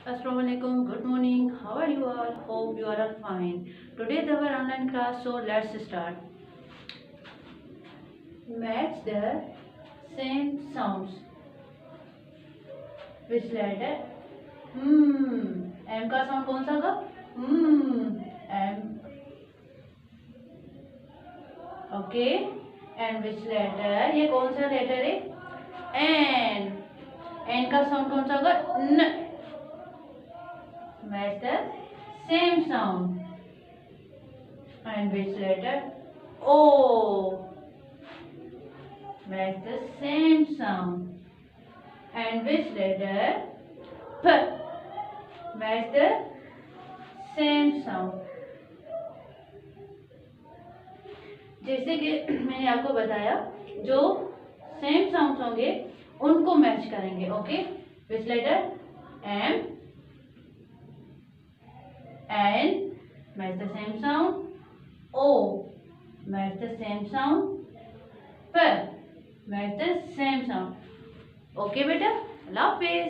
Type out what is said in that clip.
Assalamualaikum. Good morning. How are you all? Hope you are all fine. Today is our online class, so let's start. Match the same sounds. Which letter? M का sound कौन सा होगा? M. Okay. And which letter? ये कौन सा letter है? N. N का sound कौन सा होगा? N. Match the same sound. And which letter? O. Match the same sound. And which letter? P. Match the same sound. जैसे कि मैंने आपको बताया, जो सेम साउंड्स होंगे उनको मैच करेंगे. Okay, which letter? M. N. Match the same sound. O. Match the same sound. P. Match the same sound. Okay बेटा, अल्लाह हाफिज.